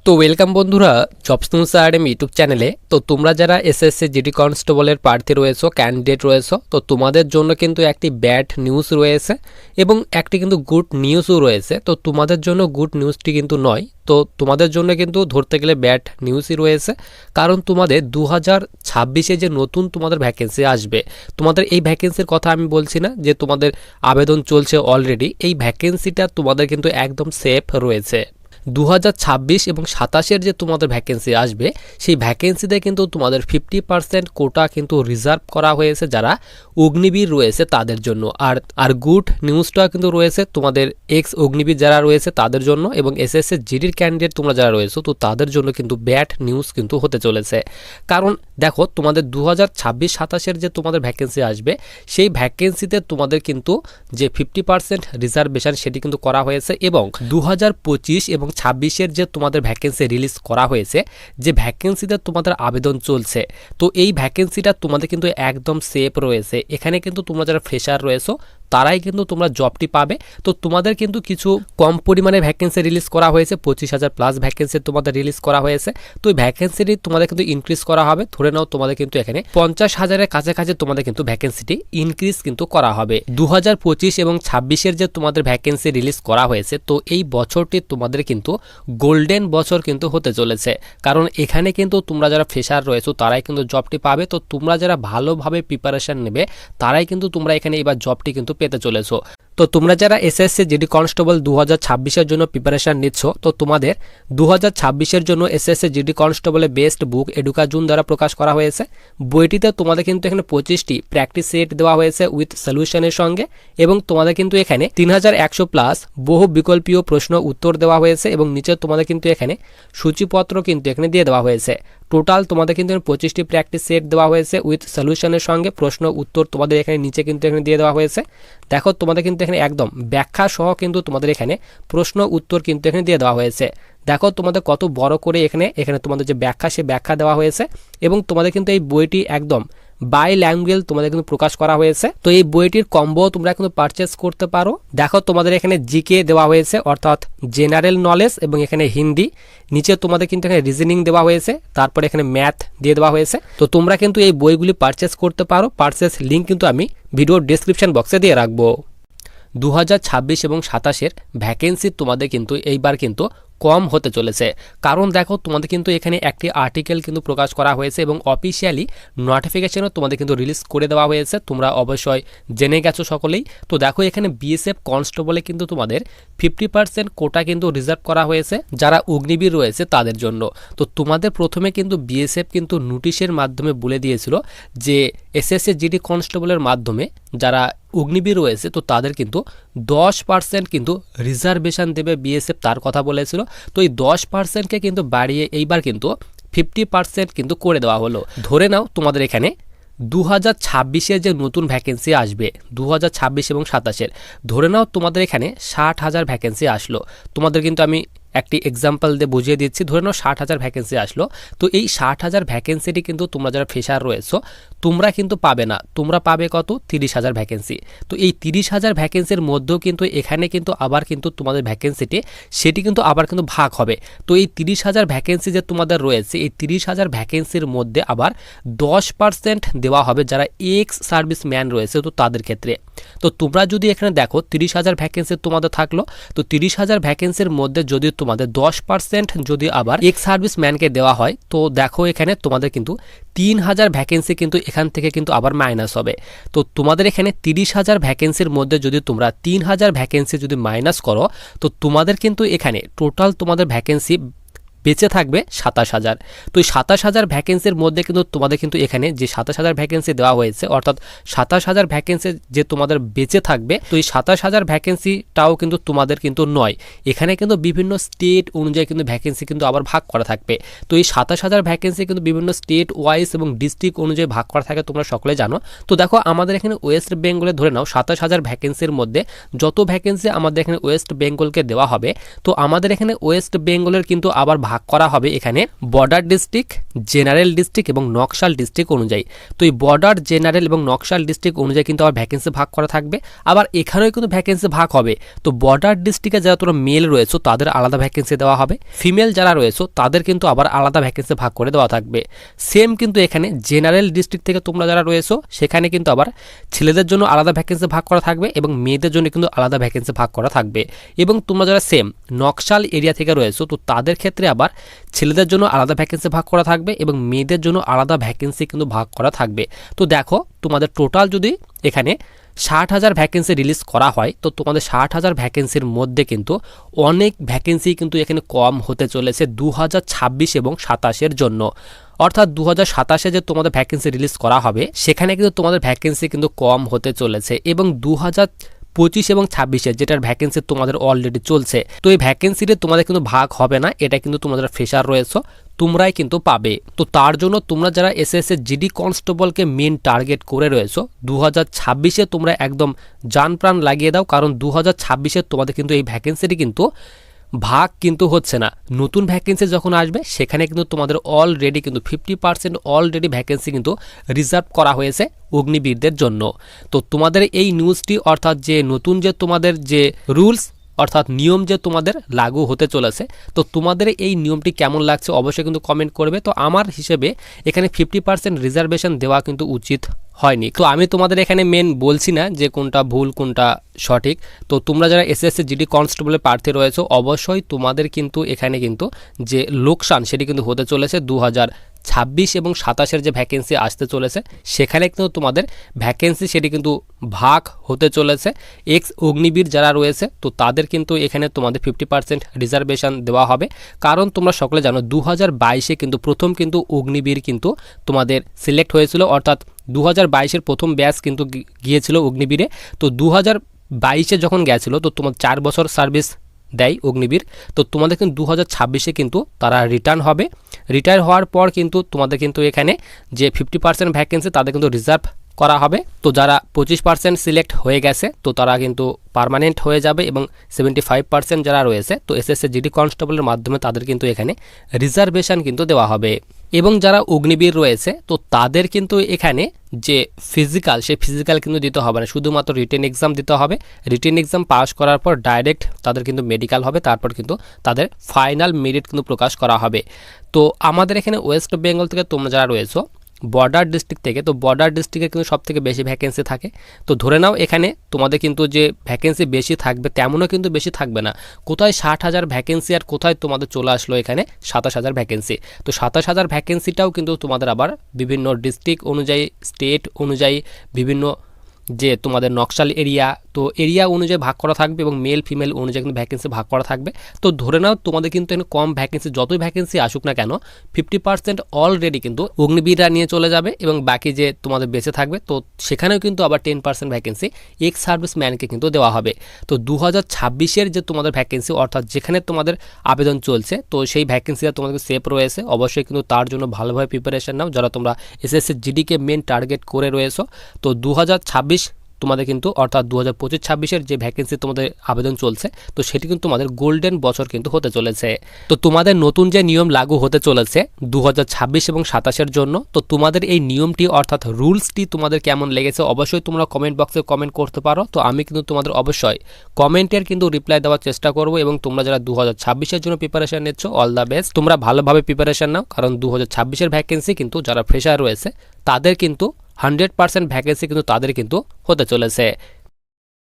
তো ওয়েলকাম বন্ধুরা jobs news academy YouTube চ্যানেলে। তো তোমরা যারা এসএসসি জিডি কনস্টেবলের প্রার্থী রয়েছো, ক্যান্ডিডেট রয়েছো, তো তোমাদের জন্য কিন্তু একটি ব্যাড নিউজ রয়েছে এবং একটি কিন্তু গুড নিউজও রয়েছে। তো তোমাদের জন্য গুড নিউজটি কিন্তু নয়, তো তোমাদের জন্য কিন্তু ধরতে গেলে ব্যাড নিউজই রয়েছে। কারণ তোমাদের 2026-এ যে নতুন তোমাদের ভ্যাকেন্সি আসবে, তোমাদের এই ভ্যাকেন্সির কথা আমি বলছি না যে তোমাদের আবেদন চলছে অলরেডি, এই ভ্যাকেন্সিটা তোমাদের কিন্তু একদম সেফ রয়েছে। 2026 এবং 27-এর যে তোমাদের ভ্যাকেন্সি আসবে, সেই ভ্যাকেন্সিতে কিন্তু তোমাদের 50% কোটা কিন্তু রিজার্ভ করা হয়েছে যারা অগ্নিবীর রয়েছে তাদের জন্য। আর গুড নিউজটা কিন্তু রয়েছে তোমাদের এক্স অগ্নিবীর যারা রয়েছে তাদের জন্য, এবং এসএসসি জিডির ক্যান্ডিডেট তোমরা যারা রয়েছে তো তাদের জন্য কিন্তু ব্যাড নিউজ কিন্তু হতে চলেছে। কারণ দেখো তোমাদের 2026-27-এর যে তোমাদের ভ্যাকেন্সি আসবে, সেই ভ্যাকেন্সিতে তোমাদের কিন্তু যে 50% রিজার্ভেশন সেটি কিন্তু করা হয়েছে, এবং 2025 এবং 26-এর যে তোমাদের ভ্যাকেন্সি রিলিজ করা হয়েছে, যে ভ্যাকেন্সিতে তোমাদের আবেদন চলছে, তো এই ভ্যাকেন্সিটা তোমাদের কিন্তু একদম সেফ রয়েছে। এখানে কিন্তু তোমরা যারা ফ্রেশার রয়েছো তারাই কিন্তু তোমরা জবটি পাবে। তো তোমাদের কিন্তু কিছু কম পরিমাণে ভ্যাকেন্সি রিলিজ করা হয়েছে, 25,000 প্লাস ভ্যাকেন্সি তোমাদের রিলিজ করা হয়েছে। তো এই ভ্যাকেন্সিটি তোমাদের কিন্তু ইনক্রিজ করা হবে। ধরে নাও তোমাদের কিন্তু এখানে 50,000-এর কাছাকাছি তোমাদের কিন্তু ভ্যাকেন্সিটি ইনক্রিজ কিন্তু করা হবে। 2025 এবং 26-এর যে তোমাদের ভ্যাকেন্সি রিলিজ করা হয়েছে, তো এই বছরটি তোমাদের কিন্তু গোল্ডেন বছর কিন্তু হতে চলেছে। কারণ এখানে কিন্তু তোমরা যারা ফ্রেশার রয়েছো তারাই কিন্তু জবটি পাবে। তো তোমরা যারা ভালোভাবে প্রিপারেশন নেবে তারাই কিন্তু তোমরা এখানে এবার জবটি কিন্তু পেতে চলেছো। তো তোমরা যারা এসএসসি জিডি কনস্টেবল 2026-এর জন্য প্রিপারেশন নিচ্ছ, তো তোমাদের 2026-এর জন্য এসএসসি জিডি কনস্টেবলের বেস্ট বুক এডুকাজুন দ্বারা প্রকাশ করা হয়েছে। বইটিতে তোমাদের কিন্তু এখানে 25টি প্র্যাকটিস সেট দেওয়া হয়েছে উইথ সলিউশনের সঙ্গে, এবং তোমাদের কিন্তু এখানে 3100 প্লাস বহু বিকল্পীয় প্রশ্ন উত্তর দেওয়া হয়েছে, এবং নিচে তোমাদের কিন্তু এখানে সূচিপত্র কিন্তু এখানে দিয়ে দেওয়া হয়েছে। টোটাল তোমাদের কিন্তু 25টি প্র্যাকটিস সেট দেওয়া হয়েছে উইথ সলিউশনের সঙ্গে, প্রশ্ন উত্তর তোমাদের এখানে নিচে কিন্তু এখানে দিয়ে দেওয়া হয়েছে। দেখো তোমাদের কিন্তু এখানে একদম ব্যাখ্যা সহ কিন্তু তোমাদের এখানে প্রশ্ন উত্তর কিন্তু এখানে দিয়ে দেওয়া হয়েছে। দেখো তোমাদের কত বড় করে এখানে তোমাদের যে ব্যাখ্যা, সে ব্যাখ্যা দেওয়া হয়েছে, এবং তোমাদের কিন্তু এই বইটি একদম বাই ল্যাঙ্গুয়েজ তোমাদের কিন্তু প্রকাশ করা হয়েছে। তো এই বইটির কম্বো তোমরা কিন্তু পারচেস করতে পারো। দেখো তোমাদের এখানে জিকে দেওয়া হয়েছে, অর্থাৎ জেনারেল নলেজ, এবং এখানে হিন্দি, নিচে তোমাদের কিন্তু এখানে রিজনিং দেওয়া হয়েছে, তারপরে এখানে ম্যাথ দিয়ে দেওয়া হয়েছে। তো তোমরা কিন্তু এই বইগুলি পারচেস করতে পারো। পারচেস লিঙ্ক কিন্তু আমি ভিডিওর ডেসক্রিপশন বক্সে দিয়ে রাখবো। 2026 এবং 27-এর ভ্যাকেন্সি তোমাদের কিন্তু এইবার কিন্তু কম হতে চলেছে। কারণ দেখো তোমাদের কিন্তু এখানে একটি আর্টিকেল কিন্তু প্রকাশ করা হয়েছে, এবং অফিসিয়ালি নোটিফিকেশনও তোমাদের কিন্তু রিলিজ করে দেওয়া হয়েছে। তোমরা অবশ্যই জেনে গেছো সকলেই। তো দেখো এখানে বিএসএফ কনস্টেবলে কিন্তু তোমাদের 50% কোটা কিন্তু রিজার্ভ করা হয়েছে যারা অগ্নিবীর রয়েছে তাদের জন্য। তো তোমাদের প্রথমে কিন্তু বিএসএফ কিন্তু নোটিশের মাধ্যমে বলে দিয়েছিল যে এসএসসি জিডি কনস্টেবলের মাধ্যমে যারা অগ্নিবীর রয়েছে তো তাদের কিন্তু 10% কিন্তু রিজার্ভেশন দেবে বিএসএফ, তার কথা বলেছিল। তো এই 10%কে কিন্তু বাড়িয়ে এইবার কিন্তু 50% কিন্তু করে দেওয়া হলো। ধরে নাও তোমাদের এখানে 2026-এর যে নতুন ভ্যাকেন্সি আসবে, 2026 এবং 27-এর, ধরে নাও তোমাদের এখানে 60,000 ভ্যাকেন্সি আসলো। তোমাদের কিন্তু আমি একটি এক্সাম্পল দিয়ে বুঝিয়ে দিচ্ছি। ধরে নাও 60,000 ভ্যাকেন্সি আসলো। তো এই 60,000 ভ্যাকেন্সিটি কিন্তু তোমরা যারা ফ্রেশার রয়েছো তোমরা কিন্তু পাবে না, তোমরা পাবে কত? 30,000 ভ্যাকেন্সি। তো এই 30,000 ভ্যাকেন্সির মধ্যেও কিন্তু এখানে কিন্তু আবার কিন্তু তোমাদের ভ্যাকেন্সিটি সেটি কিন্তু আবার কিন্তু ভাগ হবে। তো এই 30,000 ভ্যাকেন্সি যে তোমাদের রয়েছে, এই 30,000 ভ্যাকেন্সির মধ্যে আবার 10% দেওয়া হবে যারা এক্স সার্ভিস ম্যান রয়েছে তো তাদের ক্ষেত্রে। তো তোমরা যদি এখানে দেখো 30,000 ভ্যাকেন্সি তোমাদের থাকলো, তো 30,000 ভ্যাকেন্সির মধ্যে যদি তোমাদের 10% যদি আবার এক্স সার্ভিস ম্যানকে দেওয়া হয়, তো দেখো এখানে তোমাদের কিন্তু 3,000 ভ্যাকেন্সি কিন্তু এখান থেকে কিন্তু আবার মাইনাস হবে। তো তোমাদের এখানে 30,000 ভ্যাকেন্সির মধ্যে যদি তোমরা 3,000 ভ্যাকেন্সি যদি মাইনাস করো, তো তোমাদের কিন্তু এখানে টোটাল তোমাদের ভ্যাকেন্সি বেঁচে থাকবে 27,000। তো এই 27,000 ভ্যাকেন্সির মধ্যে কিন্তু তোমাদের কিন্তু এখানে যে 27,000 ভ্যাকেন্সি দেওয়া হয়েছে, অর্থাৎ 27,000 ভ্যাকেন্সি যে তোমাদের বেঁচে থাকবে, তো এই 27,000 ভ্যাকেন্সিটাও কিন্তু তোমাদের কিন্তু নয়। এখানে কিন্তু বিভিন্ন স্টেট অনুযায়ী কিন্তু ভ্যাকেন্সি কিন্তু আবার ভাগ করা থাকবে। তো এই 27,000 ভ্যাকেন্সি কিন্তু বিভিন্ন স্টেট ওয়াইজ এবং ডিস্ট্রিক্ট অনুযায়ী ভাগ করা থাকে, তোমরা সকলে জানো। তো দেখো আমাদের এখানে ওয়েস্ট বেঙ্গলে ধরে নাও 27,000 ভ্যাকেন্সির মধ্যে যত ভ্যাকেন্সি আমাদের এখানে ওয়েস্ট বেঙ্গলকে দেওয়া হবে, তো আমাদের এখানে ওয়েস্ট বেঙ্গলের কিন্তু আবার ভাগ করা হবে এখানে বর্ডার ডিস্ট্রিক্ট, জেনারেল ডিস্ট্রিক্ট এবং নকশাল ডিস্ট্রিক্ট অনুযায়ী। তো এই বর্ডার, জেনারেল এবং নকশাল ডিস্ট্রিক্ট অনুযায়ী কিন্তু আবার ভ্যাকেন্সি ভাগ করা থাকবে। আবার এখানেও কিন্তু ভ্যাকেন্সি ভাগ হবে। তো বর্ডার ডিস্ট্রিক্টে যারা তোমরা মেল রয়েছে তাদের আলাদা ভ্যাকেন্সি দেওয়া হবে, ফিমেল যারা রয়েছে তাদের কিন্তু আবার আলাদা ভ্যাকেন্সি ভাগ করে দেওয়া থাকবে। সেম কিন্তু এখানে জেনারেল ডিস্ট্রিক্ট থেকে তোমরা যারা রয়েছে সেখানে কিন্তু আবার ছেলেদের জন্য আলাদা ভ্যাকেন্সি ভাগ করা থাকবে এবং মেয়েদের জন্য কিন্তু আলাদা ভ্যাকেন্সি ভাগ করা থাকবে। এবং তোমরা যারা সেম নকশাল এরিয়া থেকে রয়েছে তো তাদের ক্ষেত্রে আবার ছেলেদের জন্য আলাদা ভ্যাকেন্সি ভাগ করা থাকবে এবং মেয়েদের জন্য আলাদা ভ্যাকেন্সি কিন্তু ভাগ করা থাকবে। তো দেখো তোমাদের টোটাল যদি এখানে 60,000 ভ্যাকেন্সি রিলিজ করা হয় তো তোমাদের 60,000 ভ্যাকেন্সির মধ্যে কিন্তু অনেক ভ্যাকেন্সি কিন্তু এখানে কম হতে চলেছে 2026 এবং 27-এর জন্য। অর্থাৎ 2027-এ যে তোমাদের ভ্যাকেন্সি রিলিজ করা হবে সেখানে কিন্তু তোমাদের ভ্যাকেন্সি কিন্তু কম হতে চলেছে এবং 2025 এবং 26-এর যেটার ভ্যাকেন্সি তোমাদের অলরেডি চলছে তো এই ভ্যাকেন্সিতে তোমাদের কিন্তু ভাগ হবে না, এটা কিন্তু তোমাদের ফ্রেশার রয়েছে তোমরাই কিন্তু পাবে। তো তার জন্য তোমরা যারা এসএসসি জিডি কনস্টেবলকে মেন টার্গেট করে রয়েছো 2026-এ তোমরা একদম জান প্রাণ লাগিয়ে দাও, কারণ 2026-এ তোমাদের কিন্তু এই ভ্যাকেন্সিটি কিন্তু ভাগ কিন্তু হচ্ছে না। নতুন ভ্যাকেন্সি যখন আসবে সেখানে কিন্তু তোমাদের অলরেডি কিন্তু 50% অলরেডি ভ্যাকেন্সি কিন্তু রিজার্ভ করা হয়েছে অগ্নিবীরদের জন্য। তো তোমাদের এই নিউজটি অর্থাৎ যে নতুন যে তোমাদের যে রুলস অর্থাৎ নিয়ম যে তোমাদের লাগু হতে চলেছে তো তোমাদের এই নিয়মটি কেমন লাগছে অবশ্যই কিন্তু কমেন্ট করবে। তো আমার হিসেবে এখানে 50% রিজার্ভেশন দেওয়া কিন্তু উচিত হয়নি। তো আমি তোমাদের এখানে মেন বলছি না যে কোনটা ভুল কোনটা সঠিক। তো তোমরা যারা এসএসসি জিডি কনস্টেবলের প্রার্থী রয়েছে অবশ্যই তোমাদের কিন্তু এখানে কিন্তু যে লোকসান সেটি কিন্তু হতে চলেছে 2026 এবং 27-এর যে ভ্যাকেন্সি আসতে চলেছে সেখানে কিন্তু তোমাদের ভ্যাকেন্সি সেটি কিন্তু ভাগ হতে চলেছে। এক্স অগ্নিবীর যারা রয়েছে তো তাদের কিন্তু এখানে তোমাদের 50% রিজার্ভেশন দেওয়া হবে, কারণ তোমরা সকলে জানো 2022-এ কিন্তু প্রথম কিন্তু অগ্নিবীর কিন্তু তোমাদের সিলেক্ট হয়েছিল, অর্থাৎ 2022-এর প্রথম ব্যাচ কিন্তু গিয়েছিল অগ্নিবীরে। তো 2022-এ যখন গেছিলো তো তোমার 4 বছর সার্ভিস দেয় অগ্নিবীর। তো তোমাদের কিন্তু 2026-এ কিন্তু তারা রিটার্ন হবে। রিটায়ার হওয়ার পর কিন্তু তোমাদের কিন্তু এখানে যে 50% ভ্যাকেন্সি তাদের কিন্তু রিজার্ভ করা হবে। তো যারা 25% সিলেক্ট হয়ে গেছে তো তারা কিন্তু পার্মানেন্ট হয়ে যাবে এবং 75% যারা রয়েছে তো এসএসসি জিডি কনস্টেবলের মাধ্যমে তাদের কিন্তু এখানে রিজার্ভেশন কিন্তু দেওয়া হবে। এবং যারা অগ্নিবীর রয়েছে তো তাদের কিন্তু এখানে যে ফিজিক্যাল সেই ফিজিক্যাল কিন্তু দিতে হবে না, শুধুমাত্র রিটেন এক্সাম দিতে হবে। রিটেন এক্সাম পাস করার পর ডাইরেক্ট তাদের কিন্তু মেডিকেল হবে, তারপর কিন্তু তাদের ফাইনাল মেরিট কিন্তু প্রকাশ করা হবে। তো আমাদের এখানে ওয়েস্ট বেঙ্গল থেকে তোমরা যারা রয়েছো বর্ডার ডিস্ট্রিক্ট থেকে, তো বর্ডার ডিস্ট্রিক্টে কিন্তু সবথেকে বেশি ভ্যাকেন্সি থাকে। তো ধরে নাও এখানে তোমাদের কিন্তু যে ভ্যাকেন্সি বেশি থাকবে তেমনও কিন্তু বেশি থাকবে না। কোথায় 60,000 ভ্যাকেন্সি আর কোথায় তোমাদের চলে আসলো এখানে 27,000 ভ্যাকেন্সি। তো 27,000 ভ্যাকেন্সিটাও কিন্তু তোমাদের আবার বিভিন্ন ডিস্ট্রিক্ট অনুযায়ী, স্টেট অনুযায়ী, বিভিন্ন যে তোমাদের নকশাল এরিয়া তো এরিয়া অনুযায়ী ভাগ করা থাকবে এবং মেল ফিমেল অনুযায়ী কিন্তু ভ্যাকেন্সি ভাগ করা থাকবে। তো ধরে নাও তোমাদের কিন্তু এখানে কম ভ্যাকেন্সি, যতই ভ্যাকেন্সি আসুক না কেন 50% অলরেডি কিন্তু অগ্নিবীররা নিয়ে চলে যাবে এবং বাকি যে তোমাদের বেঁচে থাকবে তো সেখানেও কিন্তু আবার 10% ভ্যাকেন্সি এক্স সার্ভিসম্যানকে কিন্তু দেওয়া হবে। তো 2026-এর যে তোমাদের ভ্যাকেন্সি অর্থাৎ যেখানে তোমাদের আবেদন চলছে তো সেই ভ্যাকেন্সিটা তোমাদের সেফ রয়েছে, অবশ্যই কিন্তু তার জন্য ভালোভাবে প্রিপারেশন নাও যারা তোমরা এসএসসি জিডিকে মেন টার্গেট করে রয়েছো। তো 2026 তোমাদের কিন্তু অর্থাৎ 2025-26-এর যে ভ্যাকেন্সি তোমাদের আবেদন চলছে তো সেটি কিন্তু তোমাদের গোল্ডেন বছর কিন্তু হতে চলেছে। তো তোমাদের নতুন যে নিয়ম লাগু হতে চলেছে 2026 এবং 27-এর জন্য তো তোমাদের এই নিয়মটি অর্থাৎ রুলসটি তোমাদের কেমন লেগেছে অবশ্যই তোমরা কমেন্ট বক্সে কমেন্ট করতে পারো। তো আমি কিন্তু তোমাদের অবশ্যই কমেন্টের কিন্তু রিপ্লাই দেওয়ার চেষ্টা করব এবং তোমরা যারা 2026-এর জন্য প্রিপারেশন নিচ্ছ অল দ্য বেস্ট, তোমরা ভালোভাবে প্রিপারেশন নাও, কারণ 2026-এর ভ্যাকেন্সি কিন্তু যারা ফ্রেশার রয়েছে তাদের কিন্তু 100% ভ্যাকেন্সি কিন্তু তাদের কিন্তু হতে চলেছে।